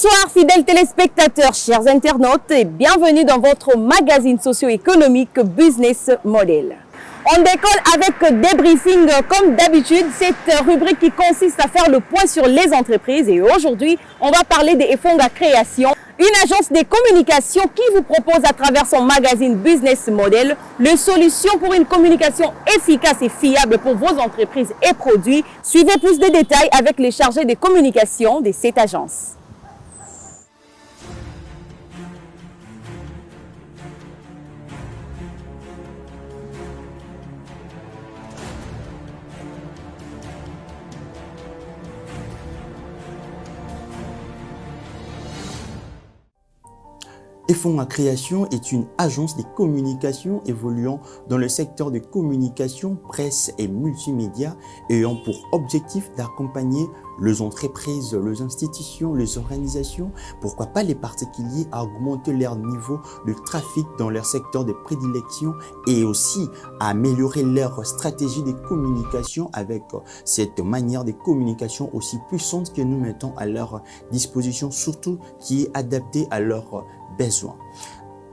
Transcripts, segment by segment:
Bonsoir fidèles téléspectateurs, chers internautes et bienvenue dans votre magazine socio-économique Business Model. On décolle avec des briefings comme d'habitude, cette rubrique qui consiste à faire le point sur les entreprises et aujourd'hui on va parler des Efonga Création, une agence de communication qui vous propose à travers son magazine Business Model les solutions pour une communication efficace et fiable pour vos entreprises et produits. Suivez plus de détails avec les chargés de communication de cette agence. Efonga Création est une agence de communication évoluant dans le secteur de communication, presse et multimédia, ayant pour objectif d'accompagner les entreprises, les institutions, les organisations, pourquoi pas les particuliers, à augmenter leur niveau de trafic dans leur secteur de prédilection et aussi à améliorer leur stratégie de communication avec cette manière de communication aussi puissante que nous mettons à leur disposition, surtout qui est adaptée à leurs besoins.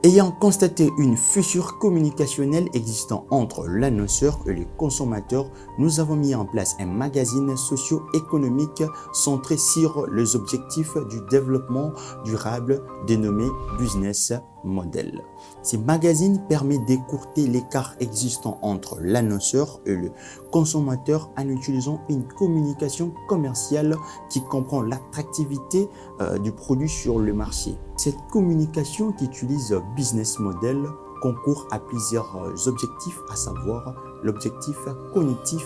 Ayant constaté une fissure communicationnelle existant entre l'annonceur et le consommateur, nous avons mis en place un magazine socio-économique centré sur les objectifs du développement durable dénommé Business Model. Ce magazine permet d'écourter l'écart existant entre l'annonceur et le consommateur en utilisant une communication commerciale qui comprend l'attractivité du produit sur le marché. Cette communication qui utilise Business Model concourt à plusieurs objectifs, à savoir l'objectif cognitif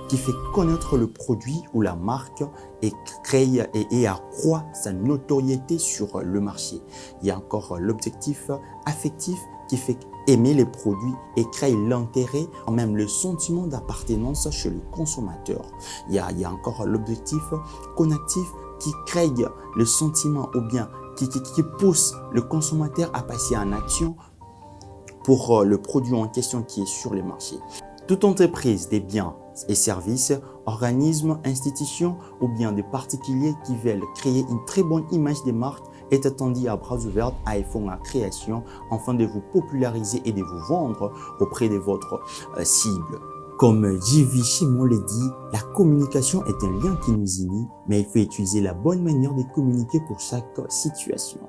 qui fait connaître le produit ou la marque et crée et accroît sa notoriété sur le marché. Il y a encore l'objectif affectif qui fait aimer les produits et crée l'intérêt, même le sentiment d'appartenance chez le consommateur. Il y a encore l'objectif cognitif qui crée le sentiment ou bien qui pousse le consommateur à passer en action pour le produit en question qui est sur le marché. Toute entreprise des biens et services, organismes, institutions ou bien des particuliers qui veulent créer une très bonne image des marques est attendue à bras ouverts à Efonga Création afin de vous populariser et de vous vendre auprès de votre cible. Comme J.V. Chimon le dit, la communication est un lien qui nous unit, mais il faut utiliser la bonne manière de communiquer pour chaque situation.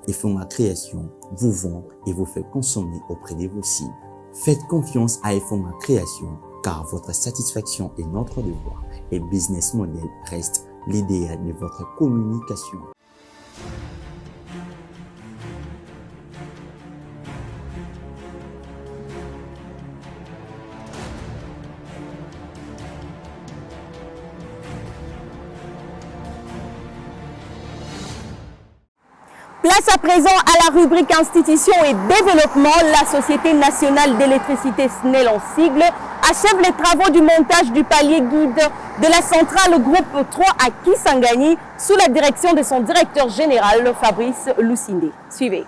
Efonga Création vous vend et vous fait consommer auprès de vos cibles. Faites confiance à Efonga Création car votre satisfaction est notre devoir et Business Model reste l'idéal de votre communication. Place à présent à la rubrique Institutions et développement. La Société nationale d'électricité SNEL en sigle achève les travaux du montage du palier guide de la centrale groupe 3 à Kisangani sous la direction de son directeur général Fabrice Lucinde. Suivez.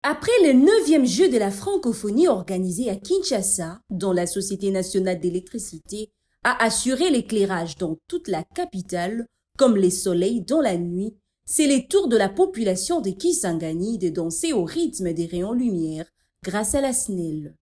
Après le 9e jeu de la francophonie organisé à Kinshasa, dont la Société nationale d'électricité a assuré l'éclairage dans toute la capitale, comme les soleils dans la nuit, c'est le tour de la population de Kisangani de danser au rythme des rayons lumière grâce à la SNEL.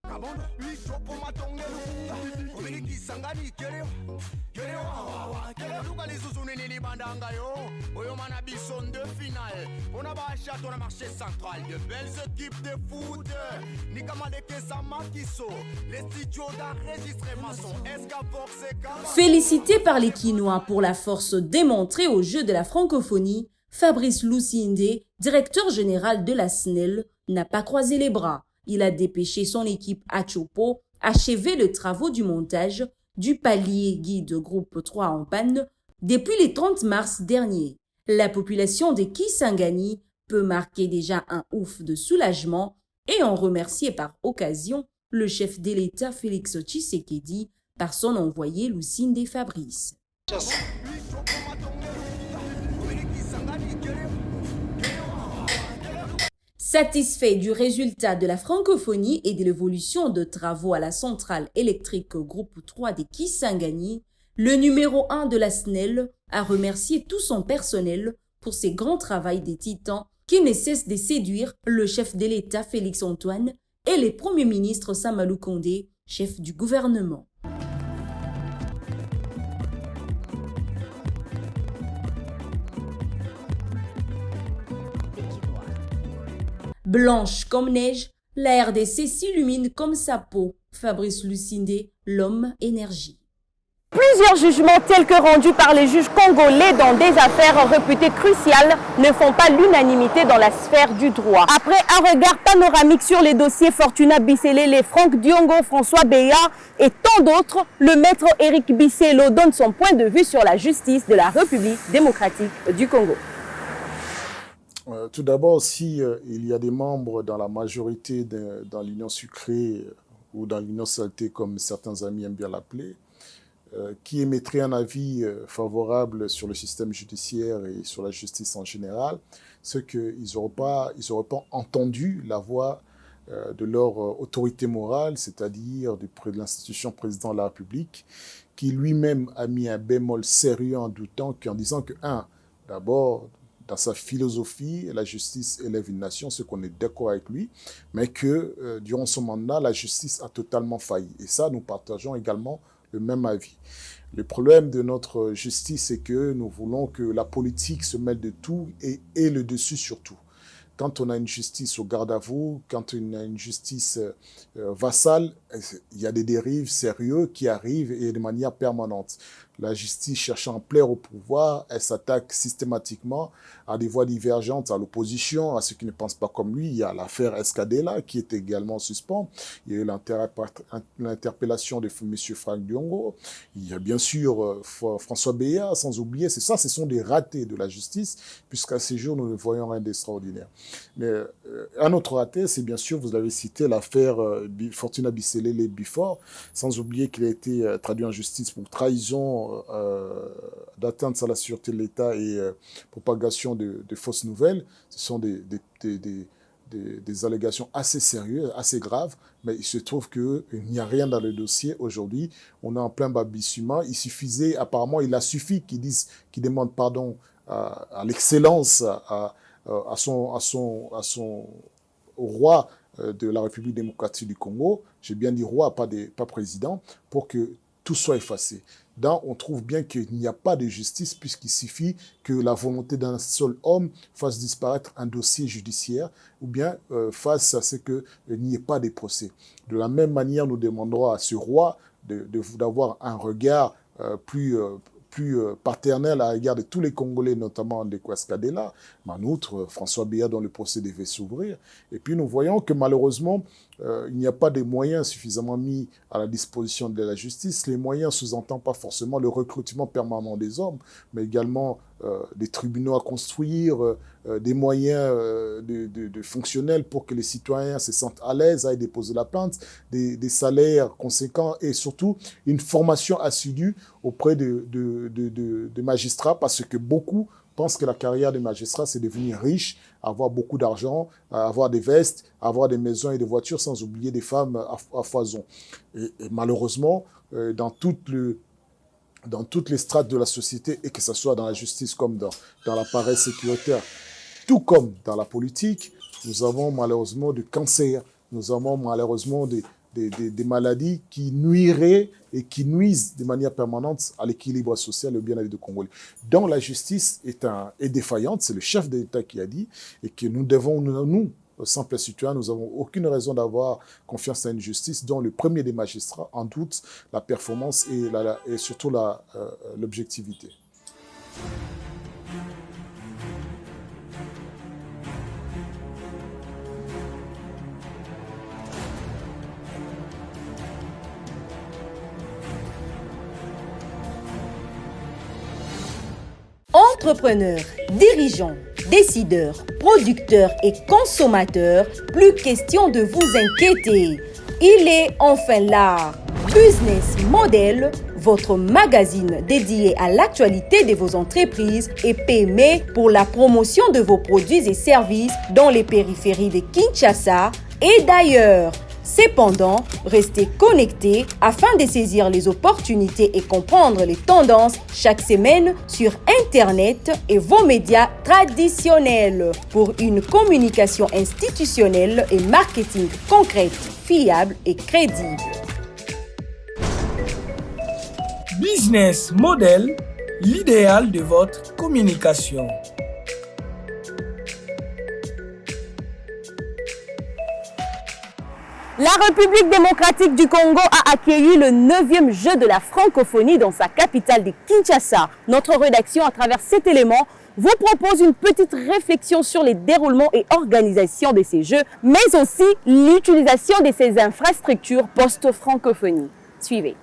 Félicité par les Quinois pour la force démontrée au jeu de la francophonie, Fabrice Lucinde, directeur général de la SNEL, n'a pas croisé les bras. Il a dépêché son équipe à Chopo, achever les travaux du montage du palier guide groupe 3 en panne depuis le 30 mars dernier. La population de Kisangani peut marquer déjà un ouf de soulagement et en remercier par occasion le chef de l'État Félix Tshisekedi par son envoyé Lucinde Fabrice. Satisfait du résultat de la francophonie et de l'évolution de travaux à la centrale électrique groupe 3 de Kisangani, le numéro 1 de la SNEL a remercié tout son personnel pour ses grands travaux des titans qui ne cessent de séduire le chef de l'État Félix Antoine et le Premier ministre Samalou Kondé, chef du gouvernement. Blanche comme neige, la RDC s'illumine comme sa peau. Fabrice Lucindé, l'homme énergie. Plusieurs jugements tels que rendus par les juges congolais dans des affaires réputées cruciales ne font pas l'unanimité dans la sphère du droit. Après un regard panoramique sur les dossiers Fortuna Bisselele, Franck Diongo, François Béa et tant d'autres, le maître Éric Bissello donne son point de vue sur la justice de la République démocratique du Congo. Tout d'abord, si il y a des membres dans la majorité dans l'union sucrée ou dans l'union saltée, comme certains amis aiment bien l'appeler, qui émettraient un avis favorable sur le système judiciaire et sur la justice en général, c'est qu'ils n'auraient pas entendu la voix de leur autorité morale, c'est-à-dire de l'institution président de la République, qui lui-même a mis un bémol sérieux en doutant, en disant que, d'abord, dans sa philosophie, la justice élève une nation, ce qu'on est d'accord avec lui, mais que durant son mandat, la justice a totalement failli. Et ça, nous partageons également le même avis. Le problème de notre justice, c'est que nous voulons que la politique se mêle de tout et ait le dessus sur tout. Quand on a une justice au garde à vous, quand on a une justice vassale, il y a des dérives sérieuses qui arrivent et de manière permanente. La justice cherchant à plaire au pouvoir, elle s'attaque systématiquement à des voix divergentes, à l'opposition, à ceux qui ne pensent pas comme lui. Il y a l'affaire Escadela qui est également en suspens. Il y a eu l'interpellation de M. Franck Diongo. Il y a bien sûr François Béa, sans oublier. Ce sont des ratés de la justice, puisqu'à ces jours, nous ne voyons rien d'extraordinaire. Mais un autre raté, c'est bien sûr, vous l'avez cité, l'affaire Fortuna Bisselele Bifort, sans oublier qu'il a été traduit en justice pour trahison d'atteinte à la sûreté de l'État et propagation de fausses nouvelles. Ce sont des allégations assez sérieuses, assez graves, mais il se trouve qu'il n'y a rien dans le dossier aujourd'hui. On est en plein balbutiement. Apparemment, il a suffi qu'ils demandent pardon à l'excellence, au roi de la République démocratique du Congo, j'ai bien dit roi, pas président, pour que tout soit effacé. On trouve bien qu'il n'y a pas de justice puisqu'il suffit que la volonté d'un seul homme fasse disparaître un dossier judiciaire ou bien fasse à ce qu'il n'y ait pas de procès. De la même manière, nous demanderons à ce roi d'avoir un regard plus paternel à l'égard de tous les Congolais, notamment de Escadela, mais en outre, François Béa dont le procès devait s'ouvrir. Et puis nous voyons que malheureusement, il n'y a pas de moyens suffisamment mis à la disposition de la justice. Les moyens sous-entendent pas forcément le recrutement permanent des hommes, mais également des tribunaux à construire, des moyens de fonctionnels pour que les citoyens se sentent à l'aise à déposer la plainte, des salaires conséquents et surtout une formation assidue auprès de magistrats, parce que beaucoup pensent que la carrière de magistrat, c'est devenir riche, avoir beaucoup d'argent, avoir des vestes, avoir des maisons et des voitures, sans oublier des femmes à foison. Et malheureusement, dans toutes les strates de la société, et que ce soit dans la justice comme dans l'appareil sécuritaire, tout comme dans la politique, nous avons malheureusement du cancer, nous avons malheureusement des maladies qui nuiraient et qui nuisent de manière permanente à l'équilibre social et au bien-être des Congolais. Donc la justice est défaillante, c'est le chef de l'État qui a dit, et que nous devons, nous, simples citoyens, nous n'avons aucune raison d'avoir confiance à une justice dont le premier des magistrats en doute la performance et surtout l'objectivité. Entrepreneurs, dirigeants, décideurs, producteurs et consommateurs, plus question de vous inquiéter. Il est enfin là. Business Model, votre magazine dédié à l'actualité de vos entreprises et PME pour la promotion de vos produits et services dans les périphéries de Kinshasa et d'ailleurs. Cependant, restez connectés afin de saisir les opportunités et comprendre les tendances chaque semaine sur Internet et vos médias traditionnels pour une communication institutionnelle et marketing concrète, fiable et crédible. Business Model, l'idéal de votre communication. La République démocratique du Congo a accueilli le 9e jeu de la francophonie dans sa capitale de Kinshasa. Notre rédaction, à travers cet élément, vous propose une petite réflexion sur les déroulements et organisations de ces jeux, mais aussi l'utilisation de ces infrastructures post-francophonie. Suivez.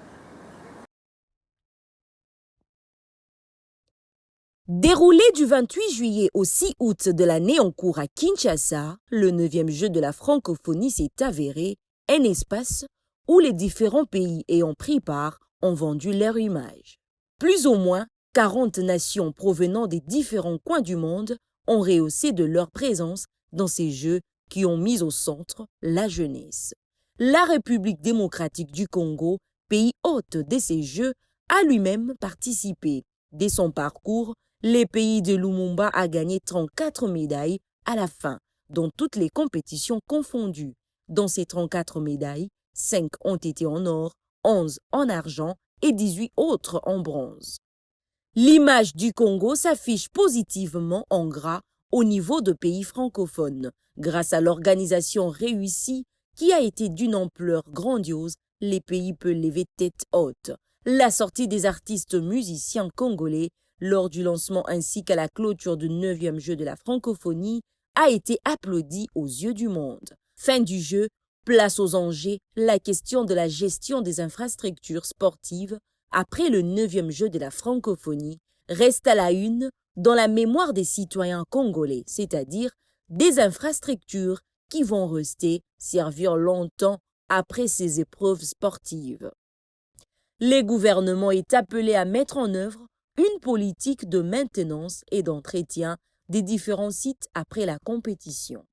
Déroulé du 28 juillet au 6 août de l'année en cours à Kinshasa, le 9e jeu de la francophonie s'est avéré un espace où les différents pays ayant pris part ont vendu leur image. Plus ou moins 40 nations provenant des différents coins du monde ont rehaussé de leur présence dans ces jeux qui ont mis au centre la jeunesse. La République démocratique du Congo, pays hôte de ces jeux, a lui-même participé. Dès son parcours, le pays de Lumumba a gagné 34 médailles à la fin, dans toutes les compétitions confondues. Dans ces 34 médailles, 5 ont été en or, 11 en argent et 18 autres en bronze. L'image du Congo s'affiche positivement en gras au niveau de pays francophones. Grâce à l'organisation réussie qui a été d'une ampleur grandiose, les pays peuvent lever tête haute. La sortie des artistes musiciens congolais lors du lancement ainsi qu'à la clôture du 9e jeu de la francophonie a été applaudie aux yeux du monde. Fin du jeu, place aux enjeux la question de la gestion des infrastructures sportives après le 9e jeu de la francophonie reste à la une dans la mémoire des citoyens congolais, c'est-à-dire des infrastructures qui vont rester servir longtemps après ces épreuves sportives. Le gouvernement est appelé à mettre en œuvre une politique de maintenance et d'entretien des différents sites après la compétition.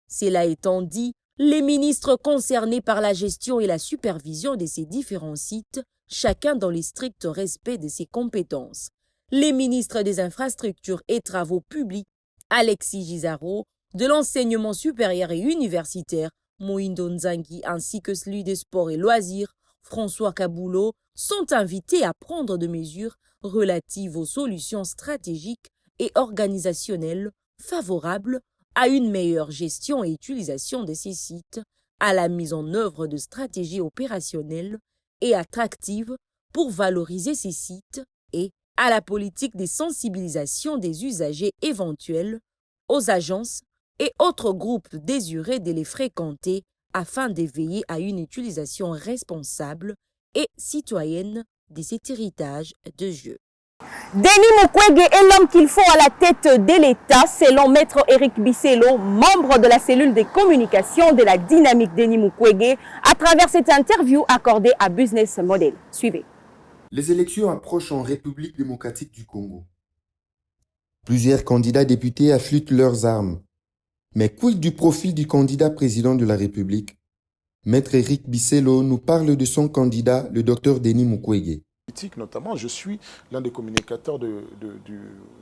Cela étant dit, les ministres concernés par la gestion et la supervision de ces différents sites, chacun dans le strict respect de ses compétences. Les ministres des infrastructures et travaux publics, Alexis Gisaro, de l'enseignement supérieur et universitaire, Moindo Nzangi, ainsi que celui des sports et loisirs, François Kaboulot, sont invités à prendre des mesures relatives aux solutions stratégiques et organisationnelles favorables à une meilleure gestion et utilisation de ces sites, à la mise en œuvre de stratégies opérationnelles et attractives pour valoriser ces sites et à la politique de sensibilisation des usagers éventuels, aux agences et autres groupes désirés de les fréquenter afin de veiller à une utilisation responsable et citoyenne de cet héritage de jeu. Denis Mukwege est l'homme qu'il faut à la tête de l'État, selon Maître Éric Bisselo, membre de la cellule de communication de la dynamique Denis Mukwege, à travers cette interview accordée à Business Model. Suivez. Les élections approchent en République démocratique du Congo. Plusieurs candidats députés affûtent leurs armes. Mais quid du profil du candidat président de la République? Maître Éric Bisselo nous parle de son candidat, le docteur Denis Mukwege. Notamment, je suis l'un des communicateurs du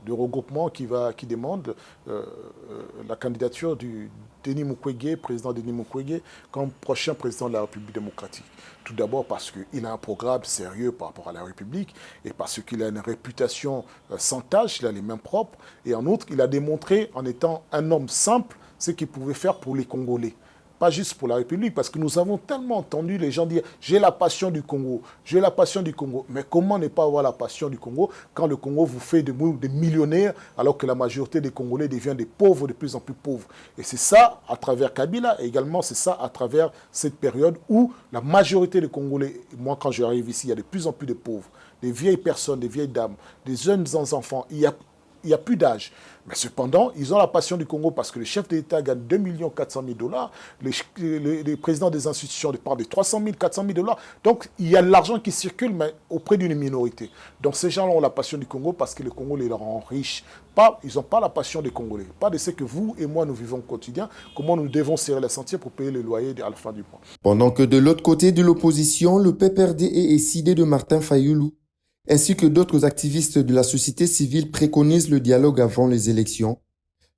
regroupement qui demande la candidature du Denis Mukwege, président Denis Mukwege, comme prochain président de la République démocratique. Tout d'abord parce qu'il a un programme sérieux par rapport à la République et parce qu'il a une réputation sans tâche, il a les mains propres. Et en outre, il a démontré, en étant un homme simple, ce qu'il pouvait faire pour les Congolais. Pas juste pour la République, parce que nous avons tellement entendu les gens dire « j'ai la passion du Congo, j'ai la passion du Congo ». Mais comment ne pas avoir la passion du Congo quand le Congo vous fait des millionnaires alors que la majorité des Congolais deviennent des pauvres, de plus en plus pauvres. Et c'est ça à travers Kabila, et également c'est ça à travers cette période où la majorité des Congolais, moi quand j'arrive ici, il y a de plus en plus de pauvres, des vieilles personnes, des vieilles dames, des jeunes enfants. Il il n'y a plus d'âge. Mais cependant, ils ont la passion du Congo parce que le chef de l'État gagne 2 400 000 $. Les présidents des institutions parlent de 300 000, 400 000 $. Donc, il y a de l'argent qui circule, mais auprès d'une minorité. Donc, ces gens-là ont la passion du Congo parce que le Congo les rend riches. Ils n'ont pas la passion des Congolais. Pas de ce que vous et moi, nous vivons au quotidien. Comment nous devons serrer les sentiers pour payer le loyer à la fin du mois. Pendant que de l'autre côté de l'opposition, le PPRD et SID de Martin Fayoulou, ainsi que d'autres activistes de la société civile préconisent le dialogue avant les élections,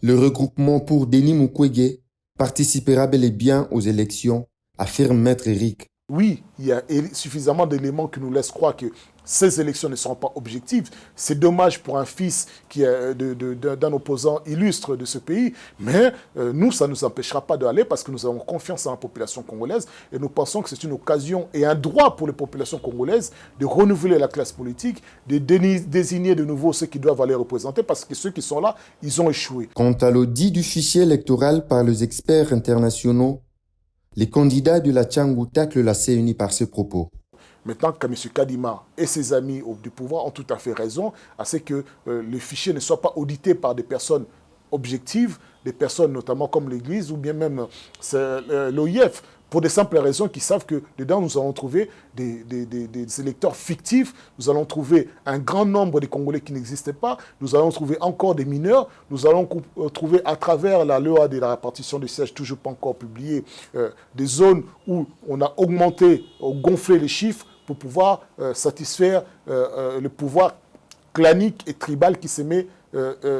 le regroupement pour Denis Mukwege participera bel et bien aux élections, affirme Maître Eric. Oui, il y a suffisamment d'éléments qui nous laissent croire que ces élections ne seront pas objectives. C'est dommage pour un fils d'un opposant illustre de ce pays, mais nous, ça ne nous empêchera pas d'aller parce que nous avons confiance en la population congolaise et nous pensons que c'est une occasion et un droit pour les populations congolaises de renouveler la classe politique, de désigner de nouveau ceux qui doivent aller représenter parce que ceux qui sont là, ils ont échoué. Quant à l'audit du fichier électoral par les experts internationaux, les candidats de la Tchangou taclent la CENI par ce propos. Maintenant que M. Kadima et ses amis du pouvoir ont tout à fait raison à ce que le fichier ne soit pas audité par des personnes objectives, des personnes notamment comme l'Église ou bien même l'OIF, pour des simples raisons qu'ils savent que dedans nous allons trouver des électeurs fictifs, nous allons trouver un grand nombre de Congolais qui n'existaient pas, nous allons trouver encore des mineurs, nous allons trouver à travers la loi de la répartition des sièges toujours pas encore publiée, des zones où on a augmenté, gonflé les chiffres pour pouvoir satisfaire le pouvoir clanique et tribal qui se met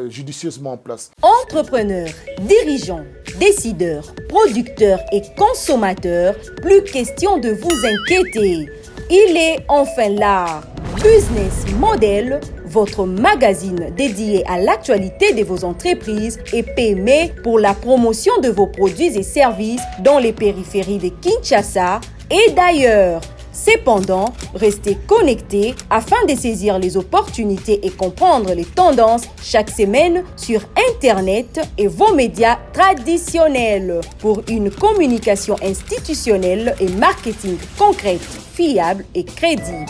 judicieusement en place. Entrepreneurs, dirigeants, décideurs, producteurs et consommateurs, plus question de vous inquiéter. Il est enfin là. Business Model, votre magazine dédié à l'actualité de vos entreprises et PME pour la promotion de vos produits et services dans les périphéries de Kinshasa et d'ailleurs. Cependant, restez connectés afin de saisir les opportunités et comprendre les tendances chaque semaine sur Internet et vos médias traditionnels pour une communication institutionnelle et marketing concrète, fiable et crédible.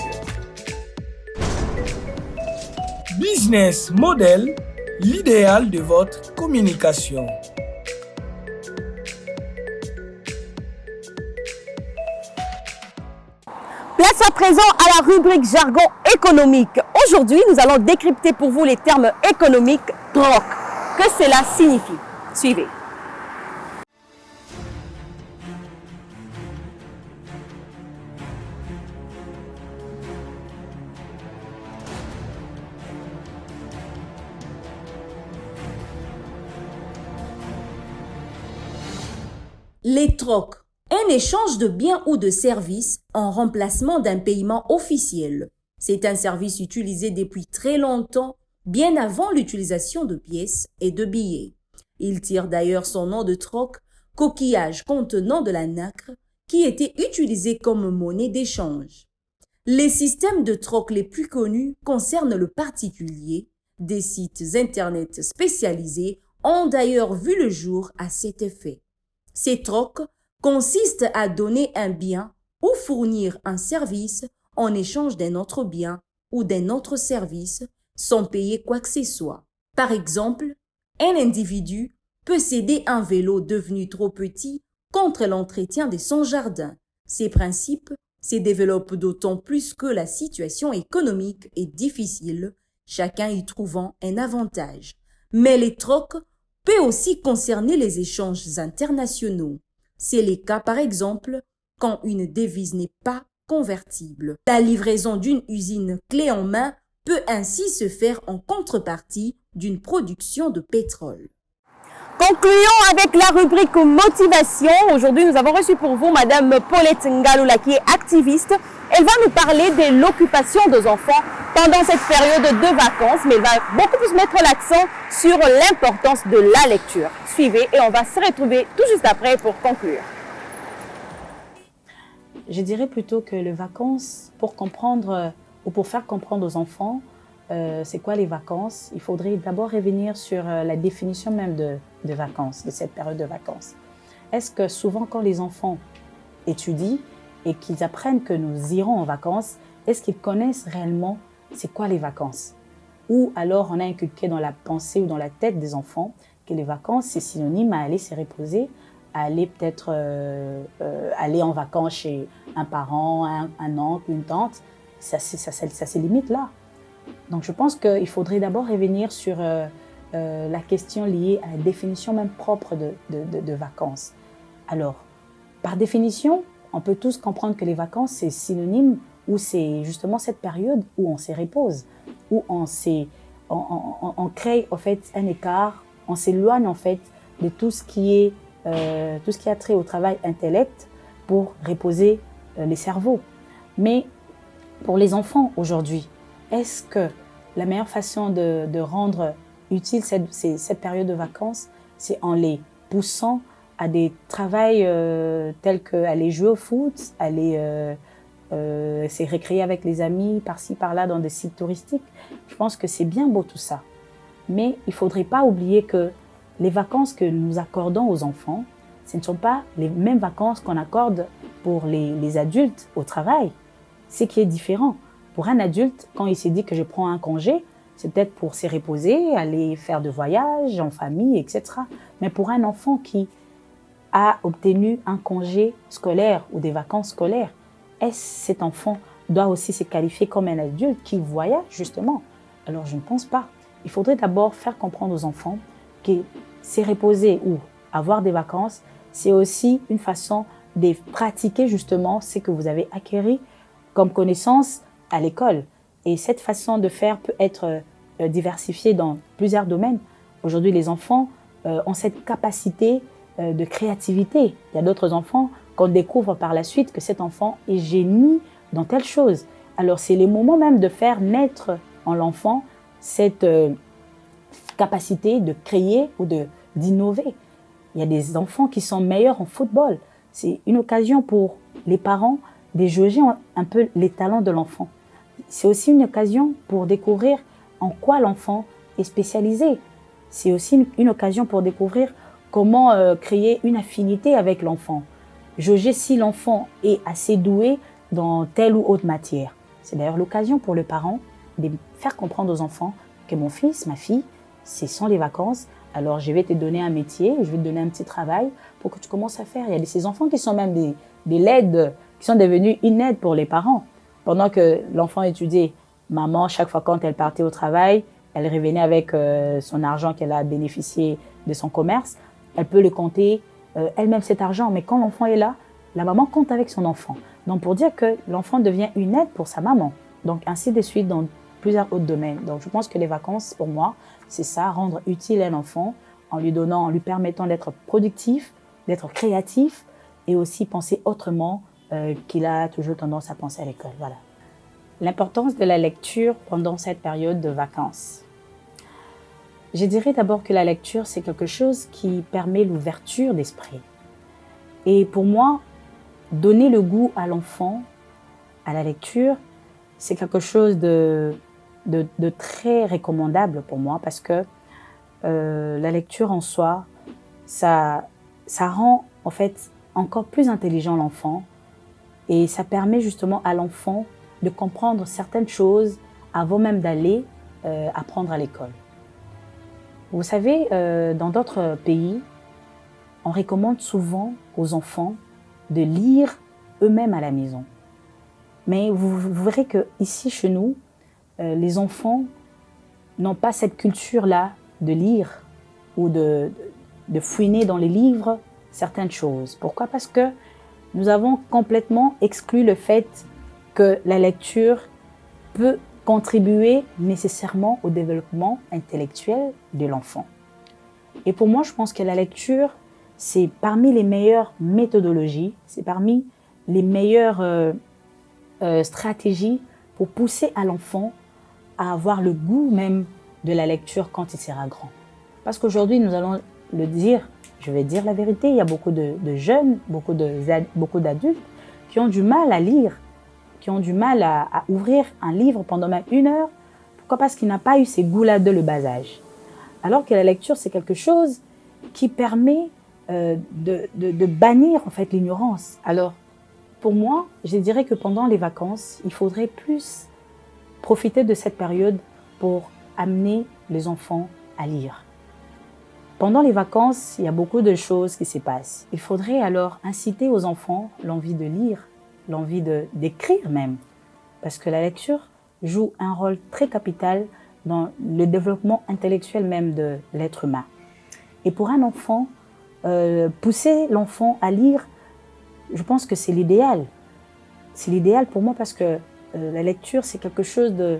Business Model, l'idéal de votre communication. Place à présent à la rubrique jargon économique. Aujourd'hui, nous allons décrypter pour vous les termes économiques troc. Que cela signifie? Suivez. Les trocs. Un échange de biens ou de services en remplacement d'un paiement officiel. C'est un service utilisé depuis très longtemps, bien avant l'utilisation de pièces et de billets. Il tire d'ailleurs son nom de troc, coquillage contenant de la nacre, qui était utilisé comme monnaie d'échange. Les systèmes de troc les plus connus concernent le particulier. Des sites internet spécialisés ont d'ailleurs vu le jour à cet effet. Ces trocs consiste à donner un bien ou fournir un service en échange d'un autre bien ou d'un autre service sans payer quoi que ce soit. Par exemple, un individu peut céder un vélo devenu trop petit contre l'entretien de son jardin. Ces principes se développent d'autant plus que la situation économique est difficile, chacun y trouvant un avantage. Mais les trocs peuvent aussi concerner les échanges internationaux. C'est le cas par exemple quand une devise n'est pas convertible. La livraison d'une usine clé en main peut ainsi se faire en contrepartie d'une production de pétrole. Concluons avec la rubrique motivation. Aujourd'hui, nous avons reçu pour vous Madame Paulette Ngaloula qui est activiste. Elle va nous parler de l'occupation des enfants pendant cette période de vacances, mais elle va beaucoup plus mettre l'accent sur l'importance de la lecture. Suivez et on va se retrouver tout juste après pour conclure. Je dirais plutôt que les vacances, pour comprendre ou pour faire comprendre aux enfants c'est quoi les vacances, il faudrait d'abord revenir sur la définition même de vacances, de cette période de vacances. Est-ce que souvent quand les enfants étudient et qu'ils apprennent que nous irons en vacances, est-ce qu'ils connaissent réellement c'est quoi les vacances? ou alors on a inculqué dans la pensée ou dans la tête des enfants que les vacances, c'est synonyme à aller se reposer, à aller peut-être aller en vacances chez un parent, un oncle, une tante. Ça se limite là. Donc je pense qu'il faudrait d'abord revenir sur la question liée à la définition même propre de vacances. Alors, par définition, on peut tous comprendre que les vacances, c'est synonyme ou c'est justement cette période où on se repose, où on crée en fait un écart, on s'éloigne en fait de tout ce qui a trait au travail intellect pour reposer les cerveaux. Mais pour les enfants aujourd'hui, est-ce que la meilleure façon de rendre utile cette période de vacances, c'est en les poussant à des travails tels qu'aller jouer au foot, aller se récréer avec les amis par-ci, par-là dans des sites touristiques? Je pense que c'est bien beau tout ça. Mais il ne faudrait pas oublier que les vacances que nous accordons aux enfants, ce ne sont pas les mêmes vacances qu'on accorde pour les adultes au travail. Ce qui est différent. Pour un adulte, quand il s'est dit que je prends un congé, c'est peut-être pour se reposer, aller faire de voyages en famille, etc. Mais pour un enfant qui a obtenu un congé scolaire ou des vacances scolaires, est-ce cet enfant doit aussi se qualifier comme un adulte qui voyage justement? Alors je ne pense pas. Il faudrait d'abord faire comprendre aux enfants que se reposer ou avoir des vacances, c'est aussi une façon de pratiquer justement ce que vous avez acquis comme connaissance à l'école. Et cette façon de faire peut être diversifiée dans plusieurs domaines. Aujourd'hui, les enfants ont cette capacité de créativité. Il y a d'autres enfants qu'on découvre par la suite que cet enfant est génie dans telle chose. Alors, c'est le moment même de faire naître en l'enfant cette capacité de créer ou d'innover. Il y a des enfants qui sont meilleurs en football. C'est une occasion pour les parents de jauger un peu les talents de l'enfant. C'est aussi une occasion pour découvrir en quoi l'enfant est spécialisé. C'est aussi une occasion pour découvrir comment créer une affinité avec l'enfant. Jauger si l'enfant est assez doué dans telle ou autre matière. C'est d'ailleurs l'occasion pour le parent de faire comprendre aux enfants que mon fils, ma fille, ce sont les vacances, alors je vais te donner un métier, je vais te donner un petit travail pour que tu commences à faire. Il y a ces enfants qui sont même des LED, qui sont devenus une aide pour les parents. Pendant que l'enfant étudiait, maman, chaque fois quand elle partait au travail, elle revenait avec son argent qu'elle a bénéficié de son commerce. Elle peut le compter elle-même cet argent, mais quand l'enfant est là, la maman compte avec son enfant. Donc pour dire que l'enfant devient une aide pour sa maman. Donc ainsi de suite dans plusieurs autres domaines. Donc je pense que les vacances, pour moi, c'est ça, rendre utile un enfant en lui permettant d'être productif, d'être créatif et aussi penser autrement qu'il a toujours tendance à penser à l'école. Voilà. L'importance de la lecture pendant cette période de vacances. Je dirais d'abord que la lecture, c'est quelque chose qui permet l'ouverture d'esprit. Et pour moi, donner le goût à l'enfant, à la lecture, c'est quelque chose de très recommandable pour moi parce que la lecture en soi, ça rend en fait encore plus intelligent l'enfant et ça permet justement à l'enfant de comprendre certaines choses avant même d'aller apprendre à l'école. Vous savez, dans d'autres pays, on recommande souvent aux enfants de lire eux-mêmes à la maison. Mais vous verrez qu'ici, chez nous, les enfants n'ont pas cette culture-là de lire ou de fouiner dans les livres certaines choses. Pourquoi? Parce que nous avons complètement exclu le fait que la lecture peut contribuer nécessairement au développement intellectuel de l'enfant. Et pour moi, je pense que la lecture, c'est parmi les meilleures méthodologies, c'est parmi les meilleures stratégies pour pousser à l'enfant à avoir le goût même de la lecture quand il sera grand. Parce qu'aujourd'hui, nous allons le dire, je vais dire la vérité, il y a beaucoup de jeunes, beaucoup d'adultes qui ont du mal à lire, qui ont du mal à ouvrir un livre pendant même 1 heure. Pourquoi? Parce qu'il n'a pas eu ces goûts-là dès le bas âge. Alors que la lecture, c'est quelque chose qui permet de bannir en fait l'ignorance. Alors, pour moi, je dirais que pendant les vacances, il faudrait plus profiter de cette période pour amener les enfants à lire. Pendant les vacances, il y a beaucoup de choses qui se passent. Il faudrait alors inciter aux enfants l'envie de lire, l'envie d'écrire même, parce que la lecture joue un rôle très capital dans le développement intellectuel même de l'être humain. Et pour un enfant, pousser l'enfant à lire, je pense que c'est l'idéal. C'est l'idéal pour moi parce que la lecture, c'est quelque chose de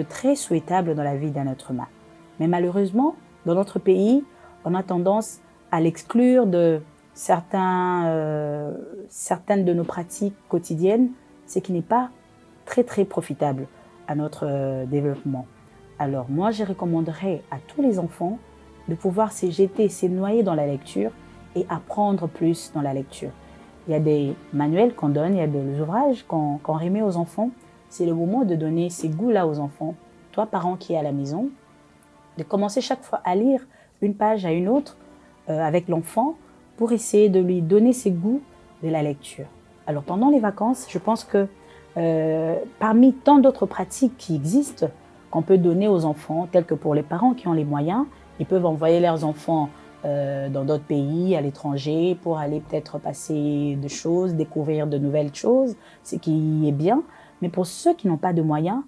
très souhaitable dans la vie d'un être humain. Mais malheureusement, dans notre pays, on a tendance à l'exclure de certaines de nos pratiques quotidiennes, ce qui n'est pas très très profitable à notre développement. Alors moi, je recommanderais à tous les enfants de pouvoir se jeter, se noyer dans la lecture et apprendre plus dans la lecture. Il y a des manuels qu'on donne, il y a des ouvrages qu'on remet aux enfants. C'est le moment de donner ces goûts-là aux enfants. Toi, parent qui est à la maison, de commencer chaque fois à lire une page à une autre avec l'enfant pour essayer de lui donner ses goûts de la lecture. Alors pendant les vacances, je pense que parmi tant d'autres pratiques qui existent, qu'on peut donner aux enfants, telles que pour les parents qui ont les moyens, ils peuvent envoyer leurs enfants dans d'autres pays, à l'étranger, pour aller peut-être passer des choses, découvrir de nouvelles choses, ce qui est bien. Mais pour ceux qui n'ont pas de moyens,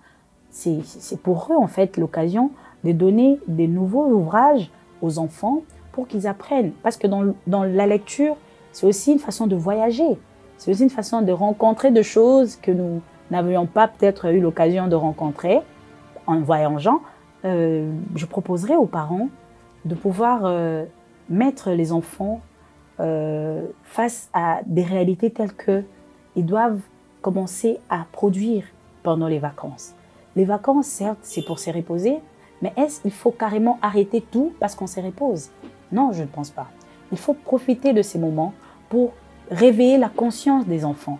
c'est pour eux en fait l'occasion de donner des nouveaux ouvrages aux enfants pour qu'ils apprennent. Parce que dans la lecture, c'est aussi une façon de voyager. C'est aussi une façon de rencontrer des choses que nous n'avions pas peut-être eu l'occasion de rencontrer en voyageant. Je proposerais aux parents de pouvoir mettre les enfants face à des réalités telles qu'ils doivent commencer à produire pendant les vacances. Les vacances, certes, c'est pour se reposer, mais est-ce qu'il faut carrément arrêter tout parce qu'on se repose? Non, je ne pense pas. Il faut profiter de ces moments pour réveiller la conscience des enfants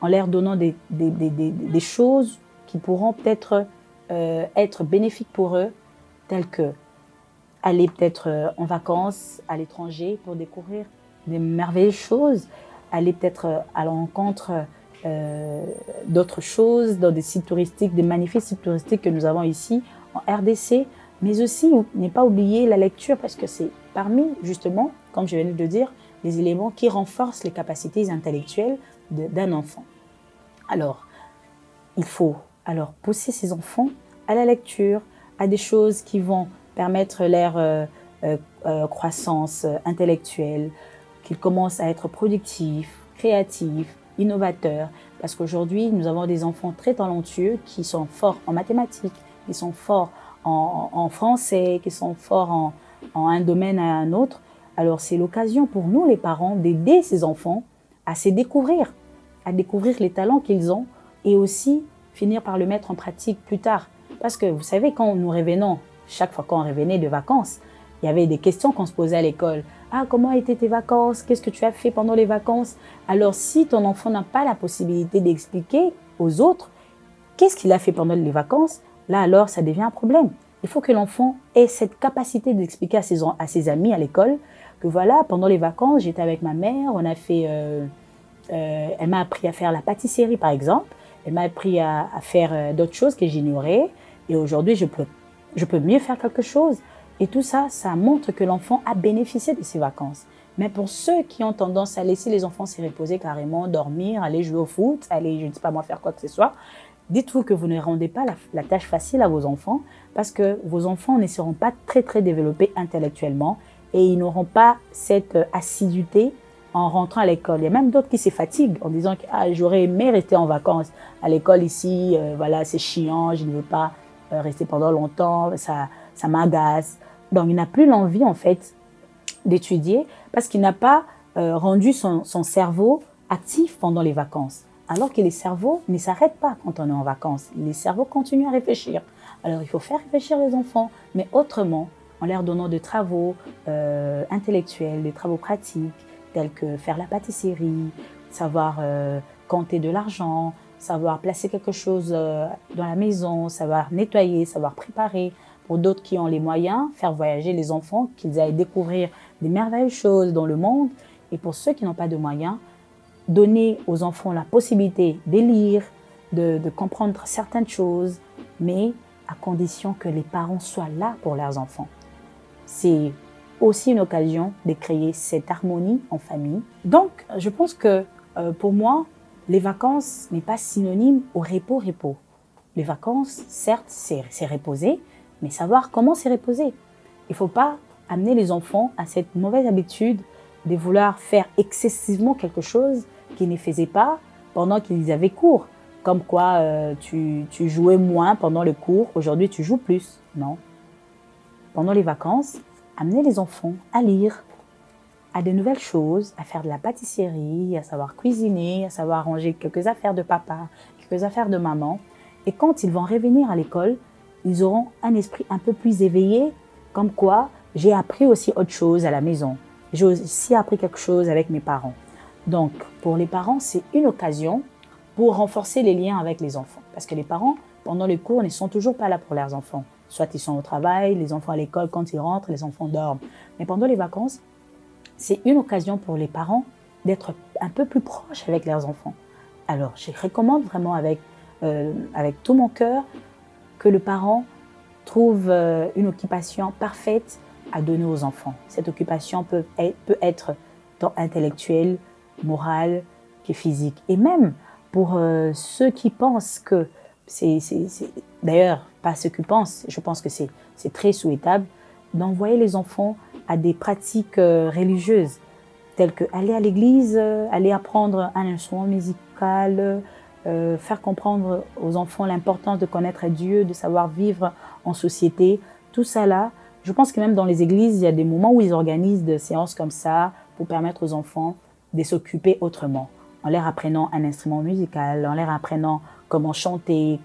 en leur donnant des choses qui pourront peut-être être bénéfiques pour eux, telles que aller peut-être en vacances à l'étranger pour découvrir des merveilleuses choses, aller peut-être à la rencontre d'autres choses dans des sites touristiques, des magnifiques sites touristiques que nous avons ici en RDC, mais aussi ne pas oublier la lecture parce que c'est parmi justement, comme je viens de le dire, les éléments qui renforcent les capacités intellectuelles d'un enfant. Alors, il faut alors pousser ces enfants à la lecture, à des choses qui vont permettre leur croissance intellectuelle, qu'ils commencent à être productifs, créatifs, innovateurs, parce qu'aujourd'hui, nous avons des enfants très talentueux qui sont forts en mathématiques, qui sont forts en français, qui sont forts en un domaine à un autre. Alors, c'est l'occasion pour nous, les parents, d'aider ces enfants à se découvrir, à découvrir les talents qu'ils ont et aussi finir par le mettre en pratique plus tard. Parce que, vous savez, quand nous revenons, chaque fois qu'on revenait de vacances, il y avait des questions qu'on se posait à l'école. Ah, comment étaient tes vacances? Qu'est-ce que tu as fait pendant les vacances? Alors, si ton enfant n'a pas la possibilité d'expliquer aux autres qu'est-ce qu'il a fait pendant les vacances, là, alors, ça devient un problème. Il faut que l'enfant ait cette capacité d'expliquer à ses amis à l'école que voilà, pendant les vacances, j'étais avec ma mère, on a fait, elle m'a appris à faire la pâtisserie, par exemple. Elle m'a appris à faire d'autres choses que j'ignorais. Et aujourd'hui, je peux mieux faire quelque chose. Et tout ça, ça montre que l'enfant a bénéficié de ses vacances. Mais pour ceux qui ont tendance à laisser les enfants se reposer carrément, dormir, aller jouer au foot, aller, je ne sais pas moi, faire quoi que ce soit, dites-vous que vous ne rendez pas la tâche facile à vos enfants parce que vos enfants ne seront pas très, très développés intellectuellement et ils n'auront pas cette assiduité en rentrant à l'école. Il y a même d'autres qui se fatiguent en disant que j'aurais aimé rester en vacances à l'école ici, voilà, c'est chiant, je ne veux pas rester pendant longtemps, ça m'agace. Donc, il n'a plus l'envie, en fait, d'étudier parce qu'il n'a pas rendu son cerveau actif pendant les vacances. Alors que les cerveaux ne s'arrêtent pas quand on est en vacances. Les cerveaux continuent à réfléchir. Alors, il faut faire réfléchir les enfants, mais autrement, en leur donnant des travaux intellectuels, des travaux pratiques, tels que faire la pâtisserie, savoir compter de l'argent, savoir placer quelque chose dans la maison, savoir nettoyer, savoir préparer. Pour d'autres qui ont les moyens, faire voyager les enfants, qu'ils aillent découvrir des merveilleuses choses dans le monde. Et pour ceux qui n'ont pas de moyens, donner aux enfants la possibilité de lire, de comprendre certaines choses, mais à condition que les parents soient là pour leurs enfants. C'est aussi une occasion de créer cette harmonie en famille. Donc, je pense que pour moi, les vacances n'est pas synonyme au repos. Les vacances, certes, c'est reposer, mais savoir comment c'est reposer. Il ne faut pas amener les enfants à cette mauvaise habitude de vouloir faire excessivement quelque chose qu'ils ne faisaient pas pendant qu'ils avaient cours. Comme quoi, tu jouais moins pendant le cours, aujourd'hui tu joues plus. Non. Pendant les vacances, amener les enfants à lire, à de nouvelles choses, à faire de la pâtisserie, à savoir cuisiner, à savoir ranger quelques affaires de papa, quelques affaires de maman. Et quand ils vont revenir à l'école, ils auront un esprit un peu plus éveillé, comme quoi j'ai appris aussi autre chose à la maison. J'ai aussi appris quelque chose avec mes parents. Donc, pour les parents, c'est une occasion pour renforcer les liens avec les enfants. Parce que les parents, pendant les cours, ne sont toujours pas là pour leurs enfants. Soit ils sont au travail, les enfants à l'école, quand ils rentrent, les enfants dorment. Mais pendant les vacances, c'est une occasion pour les parents d'être un peu plus proches avec leurs enfants. Alors, je recommande vraiment avec tout mon cœur que le parent trouve une occupation parfaite à donner aux enfants. Cette occupation peut être tant intellectuelle, morale que physique. Et même pour ceux qui pensent que d'ailleurs, pas ceux qui pensent, je pense que c'est très souhaitable d'envoyer les enfants à des pratiques religieuses, telles que aller à l'église, aller apprendre un instrument musical, faire comprendre aux enfants l'importance de connaître Dieu, de savoir vivre en société. Tout ça là, je pense que même dans les églises, il y a des moments où ils organisent des séances comme ça pour permettre aux enfants de s'occuper autrement, en leur apprenant un instrument musical, en leur apprenant comment chanter,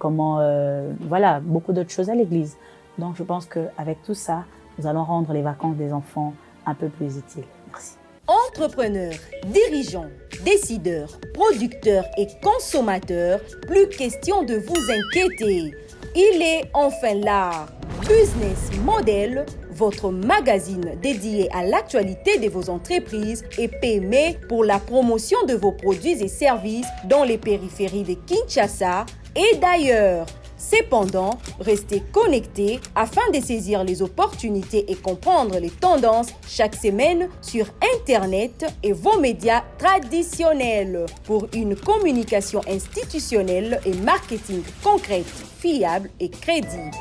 voilà, beaucoup d'autres choses à l'église. Donc je pense qu'avec tout ça, nous allons rendre les vacances des enfants un peu plus utiles. Merci. Entrepreneurs, dirigeants, décideurs, producteurs et consommateurs, plus question de vous inquiéter. Il est enfin là. Business Model, votre magazine dédié à l'actualité de vos entreprises et PME pour la promotion de vos produits et services dans les périphéries de Kinshasa et d'ailleurs. Cependant, restez connectés afin de saisir les opportunités et comprendre les tendances chaque semaine sur Internet et vos médias traditionnels pour une communication institutionnelle et marketing concrète, fiable et crédible.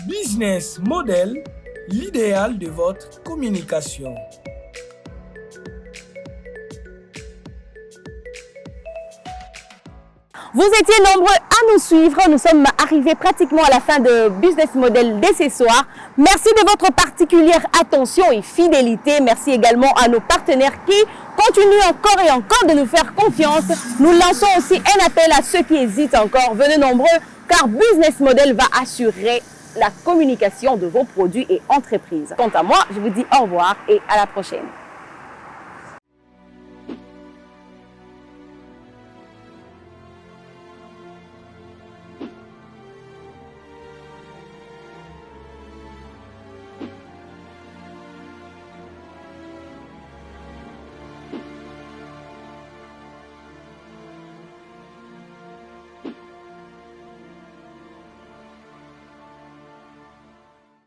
Business Model, l'idéal de votre communication. Vous étiez nombreux à nous suivre. Nous sommes arrivés pratiquement à la fin de Business Model dès ce soir. Merci de votre particulière attention et fidélité. Merci également à nos partenaires qui continuent encore et encore de nous faire confiance. Nous lançons aussi un appel à ceux qui hésitent encore. Venez nombreux car Business Model va assurer la communication de vos produits et entreprises. Quant à moi, je vous dis au revoir et à la prochaine.